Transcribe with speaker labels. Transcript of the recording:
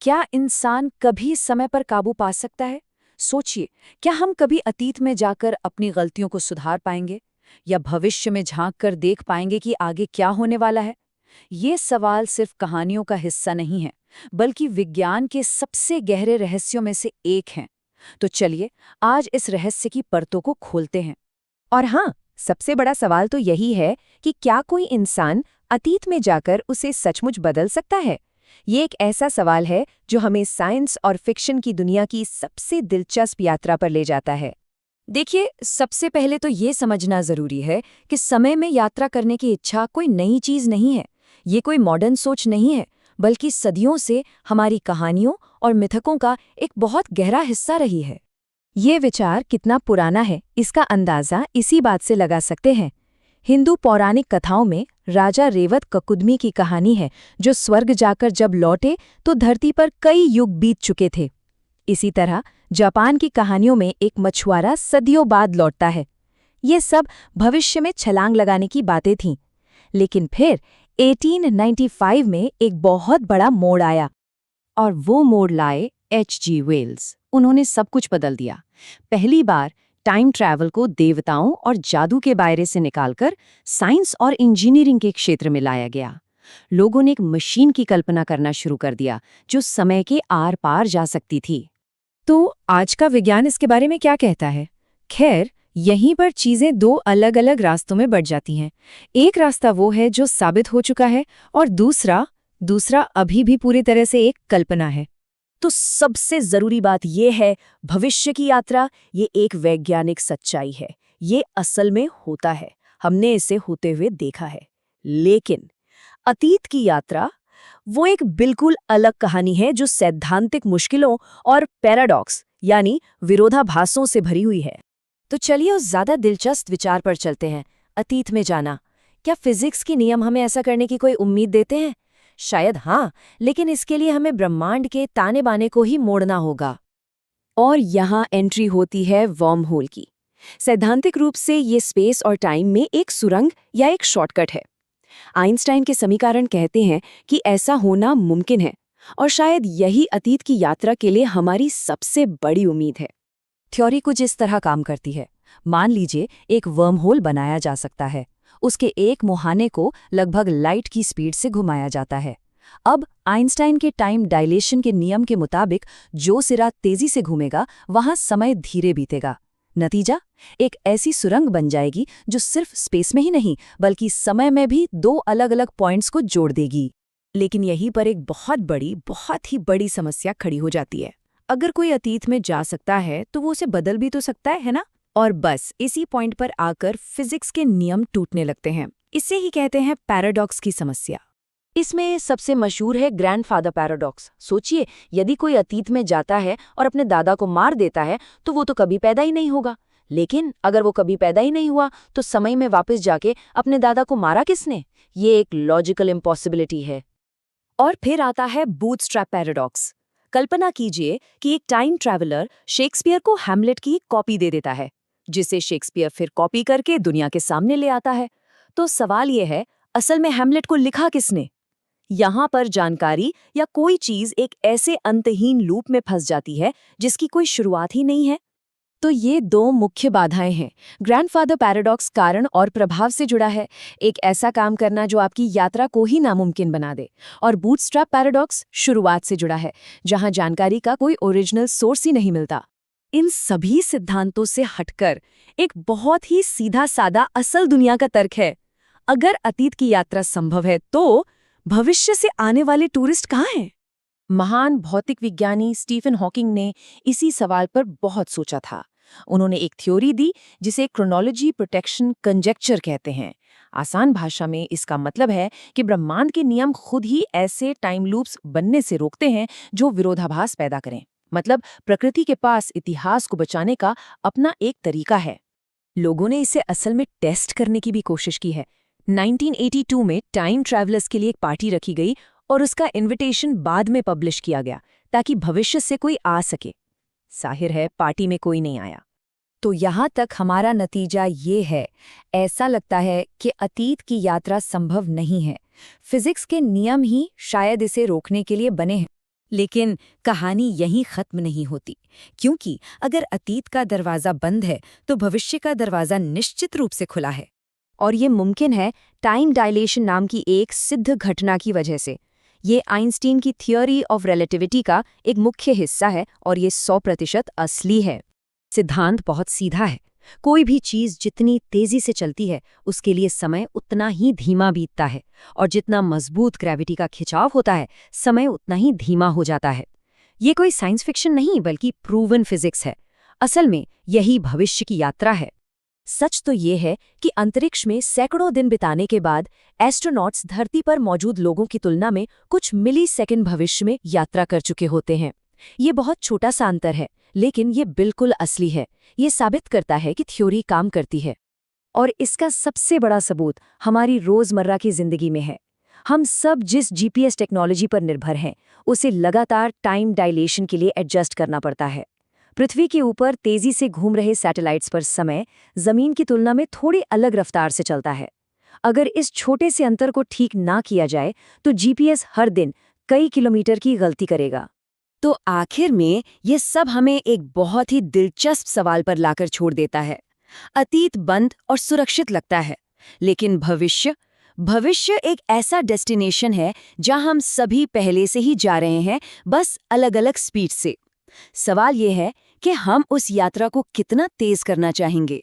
Speaker 1: क्या इंसान कभी समय पर काबू पा सकता है? सोचिए, क्या हम कभी अतीत में जाकर अपनी गलतियों को सुधार पाएंगे? या भविष्य में झांक कर देख पाएंगे कि आगे क्या होने वाला है? ये सवाल सिर्फ कहानियों का हिस्सा नहीं है, बल्कि विज्ञान के सबसे गहरे रहस्यों में से एक है। तो चलिए, आज इस रहस्य की परतों को खोलते हैं।
Speaker 2: और हाँ, सबसे बड़ा सवाल तो यही है कि क्या कोई इंसान अतीत में जाकर उसे सचमुच बदल सकता है? ये एक ऐसा सवाल है जो हमें साइंस और फिक्शन की दुनिया की सबसे दिलचस्प यात्रा पर ले जाता है।
Speaker 1: देखिए, सबसे पहले तो ये समझना जरूरी है कि समय में यात्रा करने की इच्छा कोई नई चीज नहीं है। ये कोई मॉडर्न सोच नहीं है, बल्कि सदियों से हमारी कहानियों और मिथकों का एक बहुत गहरा हिस्सा रही है।
Speaker 2: ये विचार कितना पुराना है, इसका अंदाजा इसी बात से लगा सकते हैं। हिंदू पौराणिक कथाओं में राजा रेवत ककुदमी की कहानी है, जो स्वर्ग जाकर जब लौटे तो धरती पर कई युग बीत चुके थे। इसी तरह जापान की कहानियों में एक मछुआरा सदियों बाद लौटता है। ये सब भविष्य में छलांग लगाने की बातें थीं। लेकिन फिर 1895 में एक बहुत बड़ा मोड़ आया।
Speaker 1: और वो मोड़ लाए H.G. वेल्स। उन्होंने सब कुछ बदल दिया। पहली बार टाइम ट्रैवल को देवताओं और जादू के बायरे से निकालकर साइंस और इंजीनियरिंग के क्षेत्र में लाया गया। लोगों ने एक मशीन की कल्पना करना शुरू कर दिया जो समय के आर पार जा सकती थी।
Speaker 2: तो आज का विज्ञान इसके बारे में क्या कहता है? खैर, यहीं पर चीजें दो अलग-अलग रास्तों में बढ़ जाती हैं। एक रास्ता वो है जो साबित हो चुका है, और दूसरा अभी भी पूरी तरह से एक कल्पना है।
Speaker 1: तो सबसे जरूरी बात यह है, भविष्य की यात्रा ये एक वैज्ञानिक सच्चाई है। ये असल में होता है, हमने इसे होते हुए देखा है। लेकिन अतीत की यात्रा वो एक बिल्कुल अलग कहानी है, जो सैद्धांतिक मुश्किलों और पैराडॉक्स यानी विरोधाभासों से भरी हुई है। तो चलिए उस ज्यादा दिलचस्प विचार पर चलते हैं, अतीत में जाना। क्या फिजिक्स के नियम हमें ऐसा करने की कोई उम्मीद देते हैं? शायद हाँ, लेकिन इसके लिए हमें ब्रह्मांड के ताने बाने को ही मोड़ना होगा। और यहाँ एंट्री होती है वर्म होल की। सैद्धांतिक रूप से ये स्पेस और टाइम में एक सुरंग या एक शॉर्टकट है। आइंस्टाइन के समीकरण कहते हैं कि ऐसा होना मुमकिन है, और शायद यही अतीत की यात्रा के लिए हमारी सबसे बड़ी उम्मीद है। थ्योरी कुछ इस तरह काम करती है। मान लीजिए एक वर्म होल बनाया जा सकता है। उसके एक मुहाने को लगभग लाइट की स्पीड से घुमाया जाता है। अब आइंस्टाइन के टाइम डायलेशन के नियम के मुताबिक जो सिरा तेजी से घूमेगा, वहां समय धीरे बीतेगा। नतीजा, एक ऐसी सुरंग बन जाएगी जो सिर्फ स्पेस में ही नहीं, बल्कि समय में भी दो अलग-अलग पॉइंट्स को जोड़ देगी। लेकिन यहीं पर एक बहुत ही बड़ी समस्या खड़ी हो जाती है। अगर कोई अतीत में जा सकता है तो वो उसे बदल भी तो सकता है ना? और बस इसी पॉइंट पर आकर फिजिक्स के नियम टूटने लगते हैं। इसे ही कहते हैं पैराडॉक्स की समस्या। इसमें सबसे मशहूर है ग्रैंडफादर पैराडॉक्स। सोचिए, यदि कोई अतीत में जाता है और अपने दादा को मार देता है, तो वो तो कभी पैदा ही नहीं होगा। लेकिन अगर वो कभी पैदा ही नहीं हुआ, तो समय में वापस जाके अपने दादा को मारा किसने? ये एक लॉजिकल इम्पॉसिबिलिटी है। और फिर आता है बूटस्ट्रैप पैराडॉक्स। कल्पना कीजिए कि एक टाइम ट्रैवलर शेक्सपियर को हैमलेट की कॉपी दे देता है, जिसे शेक्सपियर फिर कॉपी करके दुनिया के सामने ले आता है। तो सवाल यह है, असल में हैमलेट को लिखा किसने? यहाँ पर जानकारी या कोई चीज एक ऐसे अंतहीन लूप में फंस जाती है जिसकी कोई शुरुआत ही नहीं है। तो ये दो मुख्य बाधाएं हैं। ग्रैंडफादर पैराडॉक्स कारण और प्रभाव से जुड़ा है, एक ऐसा काम करना जो आपकी यात्रा को ही नामुमकिन बना दे। और बूटस्ट्रैप पैराडॉक्स शुरुआत से जुड़ा है, जहां जानकारी का कोई ओरिजिनल सोर्स ही नहीं मिलता। इन सभी सिद्धांतों से हटकर एक बहुत ही सीधा सादा असल दुनिया का तर्क है। अगर अतीत की यात्रा संभव है, तो भविष्य से आने वाले टूरिस्ट कहाँ हैं? महान भौतिक विज्ञानी स्टीफन हॉकिंग ने इसी सवाल पर बहुत सोचा था। उन्होंने एक थ्योरी दी जिसे क्रोनोलॉजी प्रोटेक्शन कंजेक्चर कहते हैं। आसान भाषा में इसका मतलब है कि ब्रह्मांड के नियम खुद ही ऐसे टाइम लूप्स बनने से रोकते हैं जो विरोधाभास पैदा करें। मतलब प्रकृति के पास इतिहास को बचाने का अपना एक तरीका है। लोगों ने इसे असल में टेस्ट करने की भी कोशिश की है। 1982 में टाइम ट्रैवलर्स के लिए एक पार्टी रखी गई और उसका इनविटेशन बाद में पब्लिश किया गया ताकि भविष्य से कोई आ सके। जाहिर है, पार्टी में कोई नहीं आया। तो यहाँ तक हमारा नतीजा ये है, ऐसा लगता है कि अतीत की यात्रा संभव नहीं है। फिजिक्स के नियम ही शायद इसे रोकने के लिए बने हैं।
Speaker 3: लेकिन कहानी यहीं खत्म नहीं होती, क्योंकि अगर अतीत का दरवाज़ा बंद है तो भविष्य का दरवाज़ा निश्चित रूप से खुला है।
Speaker 2: और ये मुमकिन है टाइम डायलेशन नाम की एक सिद्ध घटना की वजह से। ये आइंस्टीन की थियोरी ऑफ रिलेटिविटी का एक मुख्य हिस्सा है और ये 100% असली है। सिद्धांत बहुत सीधा है। कोई भी चीज जितनी तेजी से चलती है उसके लिए समय उतना ही धीमा बीतता है, और जितना मजबूत ग्रेविटी का खिंचाव होता है समय उतना ही धीमा हो जाता है। ये कोई साइंस फिक्शन नहीं बल्कि प्रूवन फिजिक्स है। असल में यही भविष्य की यात्रा है। सच तो ये है कि अंतरिक्ष में सैकड़ों दिन बिताने के बाद एस्ट्रोनॉट्स धरती पर मौजूद लोगों की तुलना में कुछ मिलीसेकंड भविष्य में यात्रा कर चुके होते हैं। ये बहुत छोटा सा अंतर है, लेकिन ये बिल्कुल असली है। ये साबित करता है कि थ्योरी काम करती है। और इसका सबसे बड़ा सबूत हमारी रोजमर्रा की जिंदगी में है। हम सब जिस जीपीएस टेक्नोलॉजी पर निर्भर हैं, उसे लगातार टाइम डायलेशन के लिए एडजस्ट करना पड़ता है। पृथ्वी के ऊपर तेजी से घूम रहे सैटेलाइट्स पर समय जमीन की तुलना में थोड़ी अलग रफ्तार से चलता है। अगर इस छोटे से अंतर को ठीक ना किया जाए तो जीपीएस हर दिन कई किलोमीटर की गलती करेगा।
Speaker 3: तो आखिर में ये सब हमें एक बहुत ही दिलचस्प सवाल पर लाकर छोड़ देता है। अतीत बंद और सुरक्षित लगता है, लेकिन भविष्य एक ऐसा डेस्टिनेशन है जहां हम सभी पहले से ही जा रहे हैं, बस अलग-अलग स्पीड से। सवाल ये है कि हम उस यात्रा को कितना तेज करना चाहेंगे।